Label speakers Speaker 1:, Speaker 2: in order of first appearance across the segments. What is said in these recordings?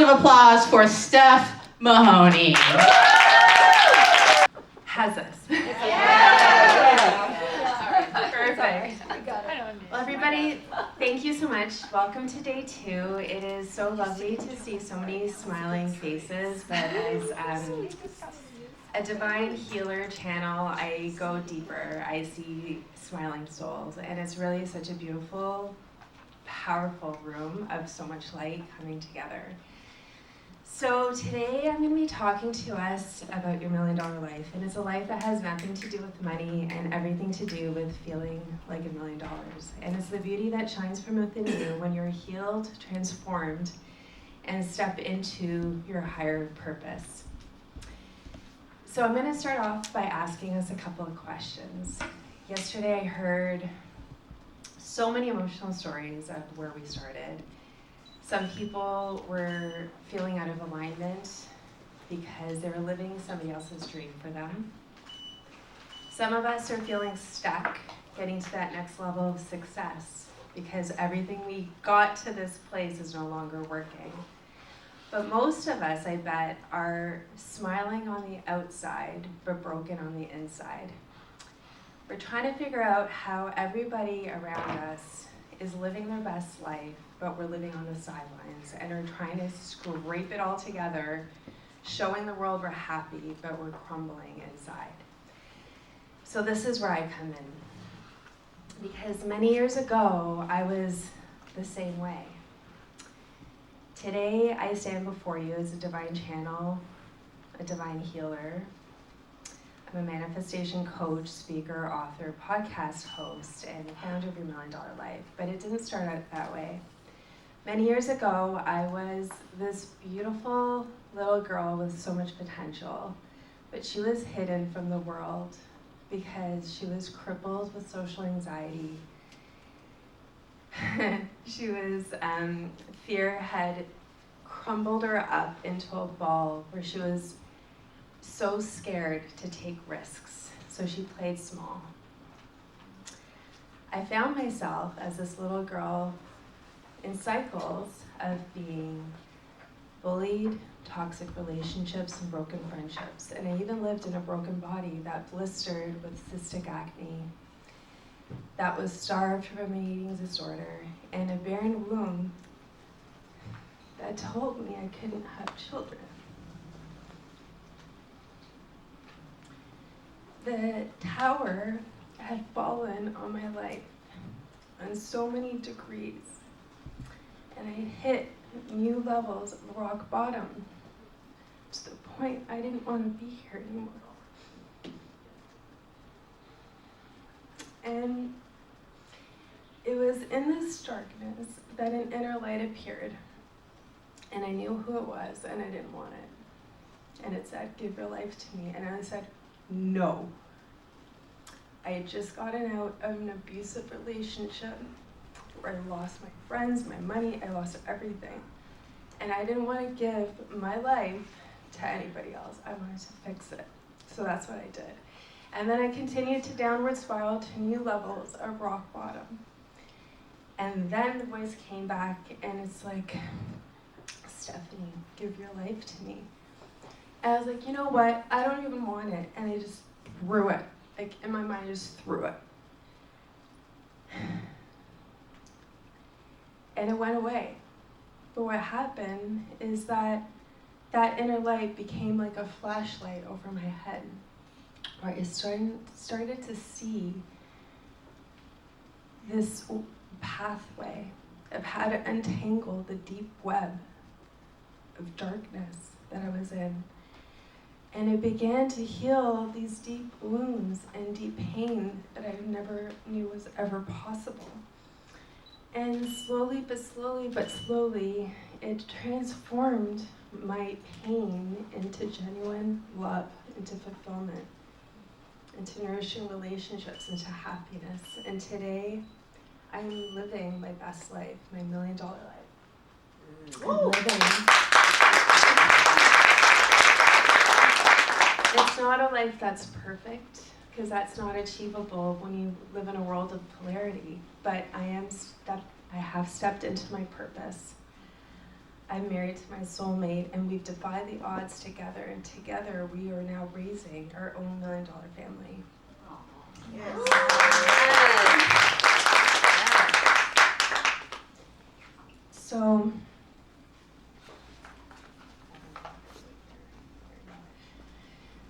Speaker 1: of applause for Steph Mahony.
Speaker 2: Has us. Perfect. Well, everybody, thank you so much. Welcome to day 2. It is so lovely to see so many smiling faces, but as a divine healer channel, I go deeper. I see smiling souls, and it's really such a beautiful, powerful room of so much light coming together. So today I'm going to be talking to us about your $1 million life, and it's a life that has nothing to do with money and everything to do with feeling like $1 million. And it's the beauty that shines from within you when you're healed, transformed, and step into your higher purpose. So I'm going to start off by asking us a couple of questions. Yesterday I heard so many emotional stories of where we started. Some people were feeling out of alignment because they were living somebody else's dream for them. Some of us are feeling stuck, getting to that next level of success because everything we got to this place is no longer working. But most of us, I bet, are smiling on the outside, but broken on the inside. We're trying to figure out how everybody around us is living their best life, but we're living on the sidelines and are trying to scrape it all together, showing the world we're happy, but we're crumbling inside. So this is where I come in. Because many years ago, I was the same way. Today, I stand before you as a divine channel, a divine healer. I'm a manifestation coach, speaker, author, podcast host, and founder of your $1 Million Life. But it didn't start out that way. Many years ago, I was this beautiful little girl with so much potential, but she was hidden from the world because she was crippled with social anxiety. Fear had crumbled her up into a ball where she was so scared to take risks, so she played small. I found myself as this little girl in cycles of being bullied, toxic relationships, and broken friendships. And I even lived in a broken body that blistered with cystic acne, that was starved from an eating disorder, and a barren womb that told me I couldn't have children. The tower had fallen on my life on so many degrees, and I hit new levels of rock bottom to the point I didn't want to be here anymore. And it was in this darkness that an inner light appeared, and I knew who it was, and I didn't want it. And it said, "Give your life to me." And I said, no. I had just gotten out of an abusive relationship where I lost my friends, my money, I lost everything. And I didn't want to give my life to anybody else. I wanted to fix it. So that's what I did. And then I continued to downward spiral to new levels of rock bottom. And then the voice came back and it's like, "Stephanie, give your life to me." And I was like, you know what? I don't even want it. And I just threw it. Like in my mind, I just threw it. And it went away. But what happened is that inner light became like a flashlight over my head, where I started to see this pathway of how to untangle the deep web of darkness that I was in. And it began to heal these deep wounds and deep pain that I never knew was ever possible. And slowly, it transformed my pain into genuine love, into fulfillment, into nourishing relationships, into happiness. And today, I'm living my best life, my $1 million life. I'm living. It's not a life that's perfect, because that's not achievable when you live in a world of polarity. But I have stepped into my purpose. I'm married to my soulmate, and we've defied the odds together, and together we are now raising our own $1 million family. Yes.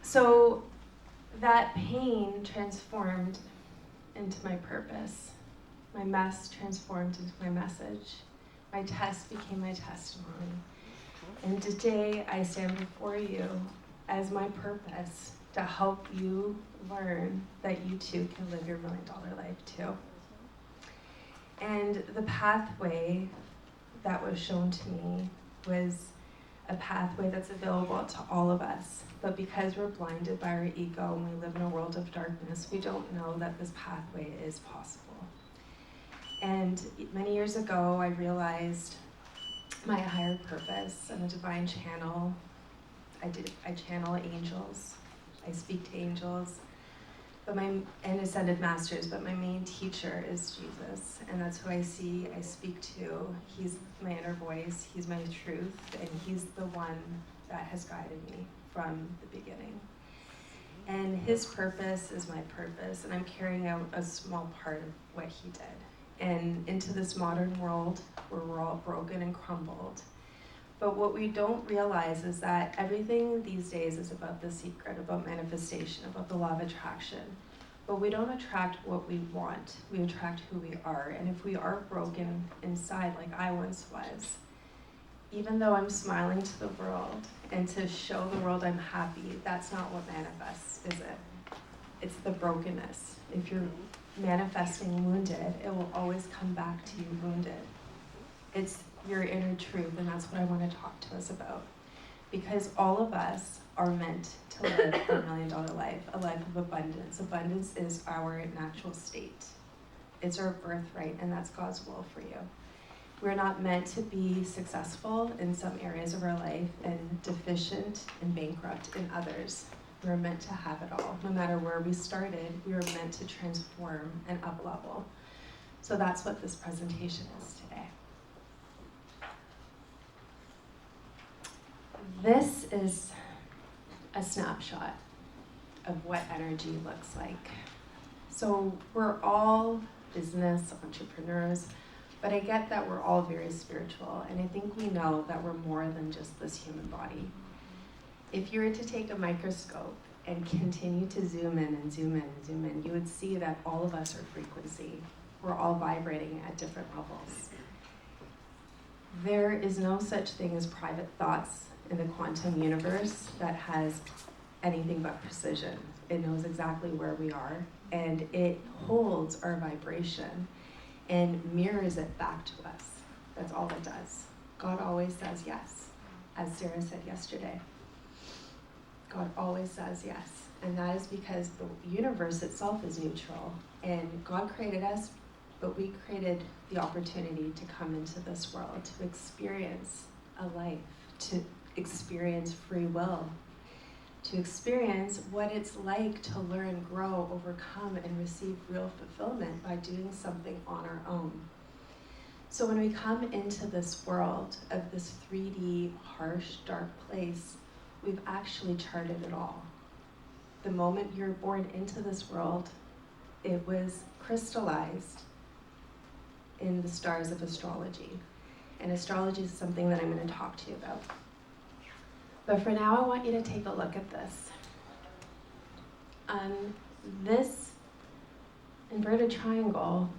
Speaker 2: So that pain transformed into my purpose. My mess transformed into my message. My test became my testimony. And today I stand before you as my purpose to help you learn that you too can live your $1 million life too. And the pathway that was shown to me was a pathway that's available to all of us. But because we're blinded by our ego and we live in a world of darkness, we don't know that this pathway is possible. And many years ago, I realized my higher purpose. I'm a divine channel. I channel angels. I speak to angels. And ascended masters, but my main teacher is Jesus, and that's who I speak to. He's my inner voice, he's my truth, and he's the one that has guided me from the beginning. And his purpose is my purpose, and I'm carrying out a small part of what he did. And into this modern world where we're all broken and crumbled. But what we don't realize is that everything these days is about the secret, about manifestation, about the law of attraction. But we don't attract what we want, we attract who we are. And if we are broken inside, like I once was, even though I'm smiling to the world and to show the world I'm happy, that's not what manifests, is it? It's the brokenness. If you're manifesting wounded, it will always come back to you wounded. It's your inner truth, and that's what I want to talk to us about. Because all of us are meant to live a $1 million life, a life of abundance. Abundance is our natural state. It's our birthright, and that's God's will for you. We're not meant to be successful in some areas of our life and deficient and bankrupt in others. We're meant to have it all. No matter where we started, we were meant to transform and up-level. So that's what this presentation is today. This is a snapshot of what energy looks like. So we're all business entrepreneurs, but I get that we're all very spiritual, and I think we know that we're more than just this human body. If you were to take a microscope and continue to zoom in and zoom in and zoom in, you would see that all of us are frequency. We're all vibrating at different levels. There is no such thing as private thoughts in the quantum universe that has anything but precision. It knows exactly where we are, and it holds our vibration and mirrors it back to us. That's all it does. God always says yes, as Sarah said yesterday. God always says yes, and that is because the universe itself is neutral, and God created us, but we created the opportunity to come into this world, to experience a life, to experience free will, to experience what it's like to learn, grow, overcome, and receive real fulfillment by doing something on our own. So when we come into this world of this 3D, harsh, dark place, we've actually charted it all. The moment you're born into this world, it was crystallized in the stars of astrology. And astrology is something that I'm going to talk to you about. But for now, I want you to take a look at this. This inverted triangle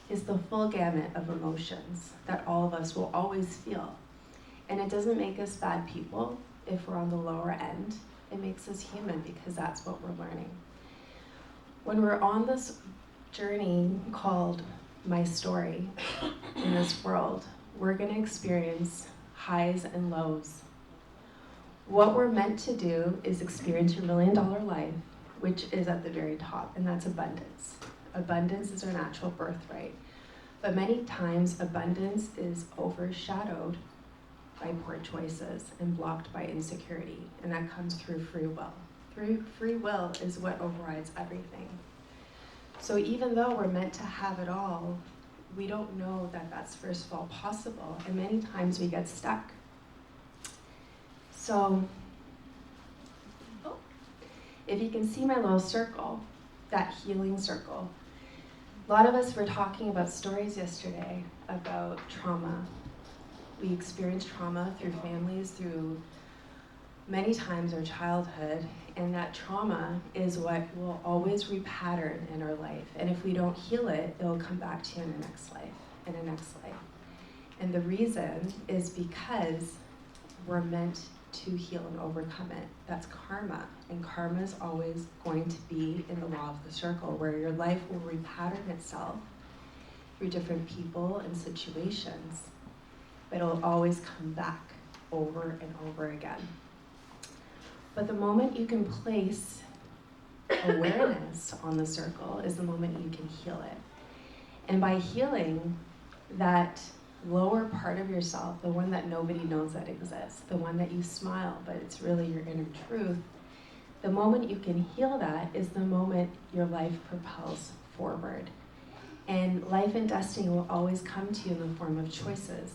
Speaker 2: is the full gamut of emotions that all of us will always feel. And it doesn't make us bad people if we're on the lower end. It makes us human because that's what we're learning. When we're on this journey called My Story in this world, we're going to experience highs and lows. What we're meant to do is experience your $1 million life, which is at the very top, and that's abundance. Abundance is our natural birthright. But many times, abundance is overshadowed by poor choices and blocked by insecurity, and that comes through free will. Free will is what overrides everything. So even though we're meant to have it all, we don't know that that's first of all possible, and many times we get stuck. So, if you can see my little circle, that healing circle, a lot of us were talking about stories yesterday about trauma. We experience trauma through families, through many times our childhood, and that trauma is what will always repattern in our life. And if we don't heal it, it will come back to you in the next life, and the next life. And the reason is because we're meant to heal and overcome it. That's karma, and karma is always going to be in the law of the circle, where your life will repattern itself through different people and situations, but it'll always come back over and over again. But the moment you can place awareness on the circle is the moment you can heal it. And by healing that lower part of yourself, the one that nobody knows that exists, the one that you smile, but it's really your inner truth, the moment you can heal that is the moment your life propels forward. And life and destiny will always come to you in the form of choices.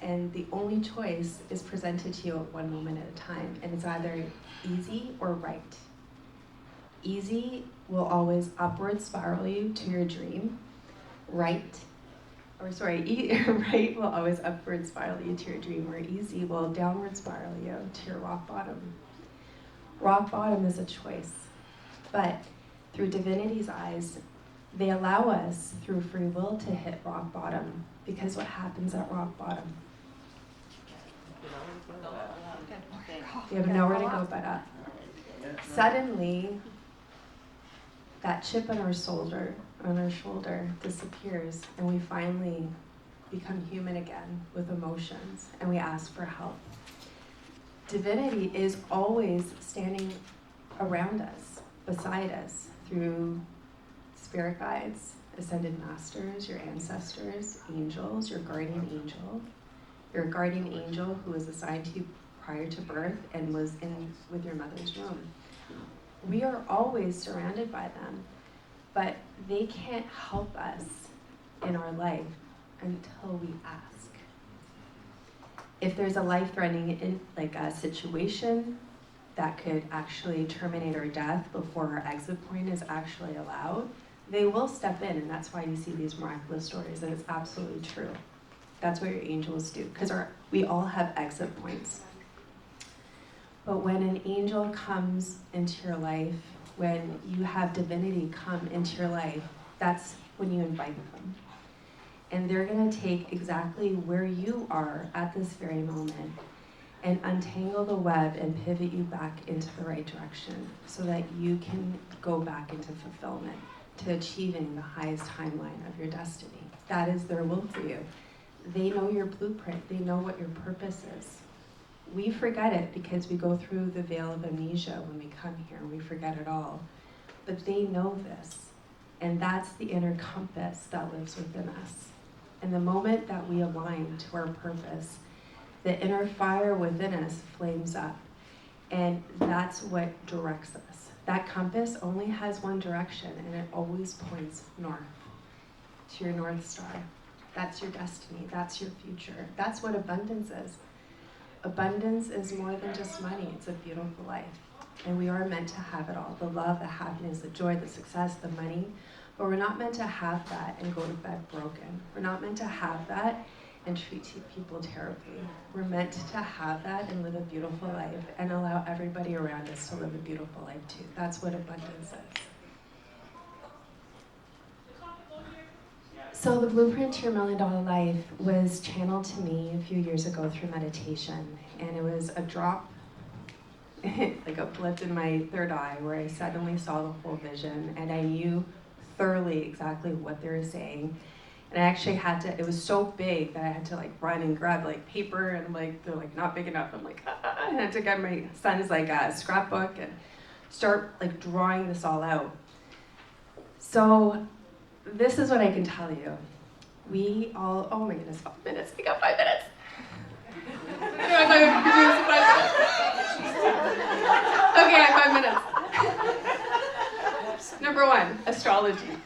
Speaker 2: And the only choice is presented to you at one moment at a time, and it's either easy or right. Easy will always upward spiral you to your dream. Right will always upward spiral you to your dream, where easy will downward spiral you to your rock bottom. Rock bottom is a choice, but through divinity's eyes, they allow us through free will to hit rock bottom, because what happens at rock bottom? You have nowhere to go but up. Suddenly, that chip on our shoulder disappears, and we finally become human again with emotions, and we ask for help. Divinity is always standing around us, beside us, through spirit guides, ascended masters, your ancestors, angels, your guardian angel. Your guardian angel who was assigned to you prior to birth and was in with your mother's womb. We are always surrounded by them, but they can't help us in our life until we ask. If there's a life-threatening situation that could actually terminate our death before our exit point is actually allowed, they will step in, and that's why you see these miraculous stories, and it's absolutely true. That's what your angels do, because we all have exit points. But when an angel comes into your life, when you have divinity come into your life, that's when you invite them. And they're going to take exactly where you are at this very moment and untangle the web and pivot you back into the right direction so that you can go back into fulfillment, to achieving the highest timeline of your destiny. That is their will for you. They know your blueprint. They know what your purpose is. We forget it because we go through the veil of amnesia when we come here. We forget it all. But they know this. And that's the inner compass that lives within us. And the moment that we align to our purpose, the inner fire within us flames up. And that's what directs us. That compass only has one direction, and it always points north, to your North Star. That's your destiny. That's your future. That's what abundance is. Abundance is more than just money. It's a beautiful life. And we are meant to have it all. The love, the happiness, the joy, the success, the money. But we're not meant to have that and go to bed broken. We're not meant to have that and treat people terribly. We're meant to have that and live a beautiful life and allow everybody around us to live a beautiful life too. That's what abundance is. So the blueprint to your $1 million life was channeled to me a few years ago through meditation. And it was a drop, like a blip in my third eye, where I suddenly saw the whole vision and I knew thoroughly exactly what they were saying. And I actually had to, it was so big that I had to run and grab paper, and they're not big enough. I'm and I had to get my son's scrapbook and start drawing this all out. So this is what I can tell you. We all, oh my goodness, 5 minutes, we got 5 minutes. Okay, I have 5 minutes. Number one, astrology.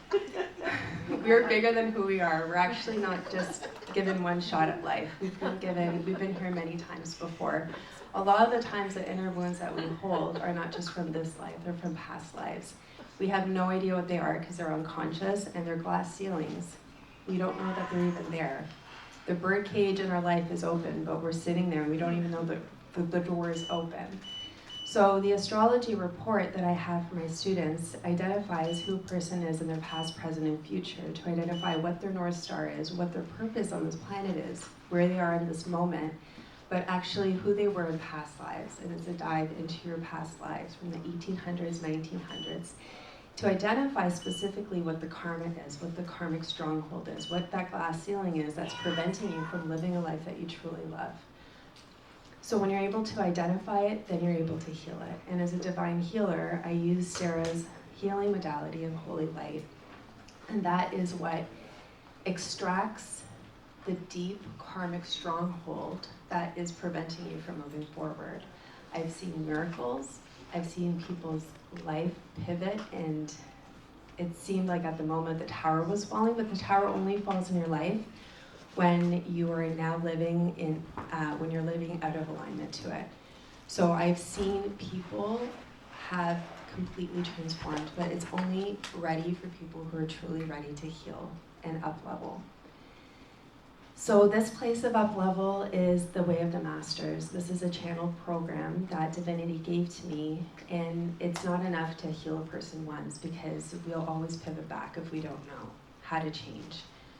Speaker 2: We We're bigger than who we are. We're actually not just given one shot at life. We've been here many times before. A lot of the times the inner wounds that we hold are not just from this life, they're from past lives. We have no idea what they are because they're unconscious and they're glass ceilings. We don't know that they're even there. The bird cage in our life is open, but we're sitting there and we don't even know the door is open. So the astrology report that I have for my students identifies who a person is in their past, present, and future to identify what their North Star is, what their purpose on this planet is, where they are in this moment, but actually who they were in past lives. And it's a dive into your past lives from the 1800s, 1900s, to identify specifically what the karma is, what the karmic stronghold is, what that glass ceiling is that's preventing you from living a life that you truly love. So when you're able to identify it, then you're able to heal it. And as a divine healer, I use Sarah's healing modality of holy light. And that is what extracts the deep karmic stronghold that is preventing you from moving forward. I've seen miracles. I've seen people's life pivot, and it seemed like at the moment the tower was falling, but the tower only falls in your life when you are now living in, when you're living out of alignment to it. So I've seen people have completely transformed, but it's only ready for people who are truly ready to heal and up level. So this place of up level is the Way of the Masters. This is a channeled program that divinity gave to me, and it's not enough to heal a person once because we'll always pivot back if we don't know how to change.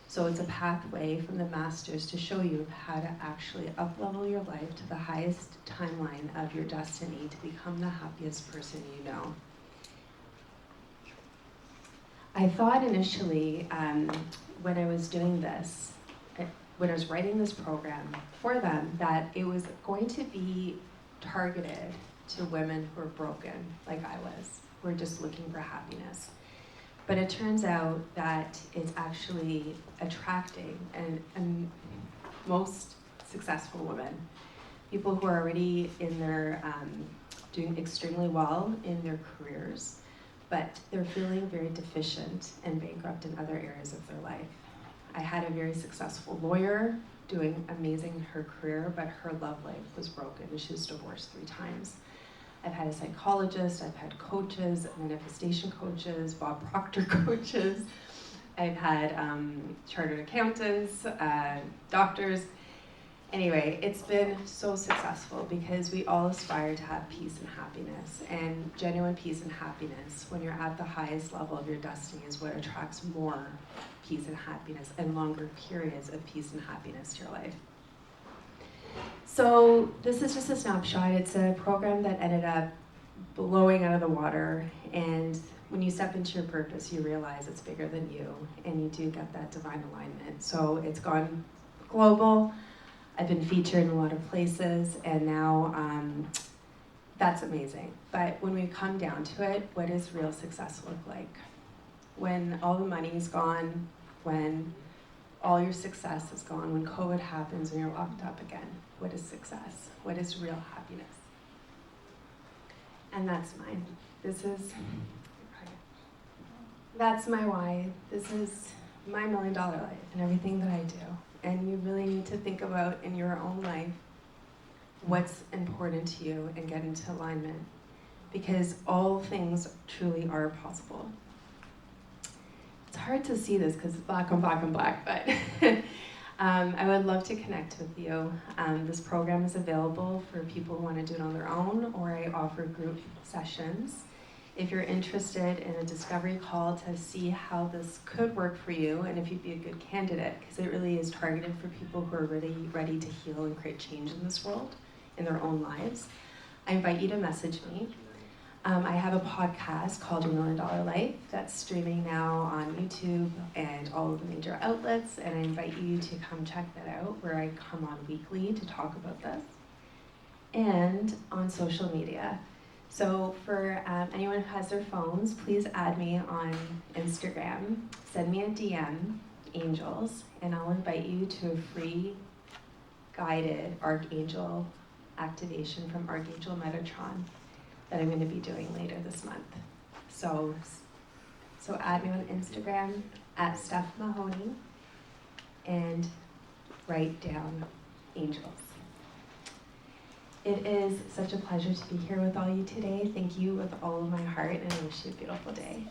Speaker 2: So it's a pathway from the masters to show you how to actually up-level your life to the highest timeline of your destiny to become the happiest person you know. I thought initially, when I was doing this, when I was writing this program for them, that it was going to be targeted to women who are broken, like I was, who are just looking for happiness. But it turns out that it's actually attracting and most successful women, people who are already in their, doing extremely well in their careers, but they're feeling very deficient and bankrupt in other areas of their life. I had a very successful lawyer doing amazing in her career, but her love life was broken and she was divorced 3 times. I've had a psychologist, I've had coaches, manifestation coaches, Bob Proctor coaches. I've had chartered accountants, doctors. Anyway, it's been so successful because we all aspire to have peace and happiness. And genuine peace and happiness, when you're at the highest level of your destiny, is what attracts more peace and happiness and longer periods of peace and happiness to your life. So this is just a snapshot. It's a program that ended up blowing out of the water, and when you step into your purpose, you realize it's bigger than you, and you do get that divine alignment. So it's gone global. I've been featured in a lot of places, and now that's amazing. But when we come down to it, what does real success look like? When all the money is gone, when all your success is gone, when COVID happens and you're locked up again, what is success? What is real happiness? And that's mine. That's my why. This is my $1 million life and everything that I do. And you really need to think about in your own life what's important to you and get into alignment, because all things truly are possible. It's hard to see this because it's black on black on black, but I would love to connect with you. This program is available for people who want to do it on their own, or I offer group sessions. If you're interested in a discovery call to see how this could work for you and if you'd be a good candidate, because it really is targeted for people who are really ready to heal and create change in this world, in their own lives, I invite you to message me. I have a podcast called Your $1 Million Life that's streaming now on YouTube and all of the major outlets, and I invite you to come check that out, where I come on weekly to talk about this, and on social media. So for anyone who has their phones, please add me on Instagram, send me a DM, Angels, and I'll invite you to a free guided Archangel activation from Archangel Metatron that I'm going to be doing later this month. So So add me on Instagram at Steph Mahony and write down angels. It is such a pleasure to be here with all you today. Thank you with all of my heart, and I wish you a beautiful day.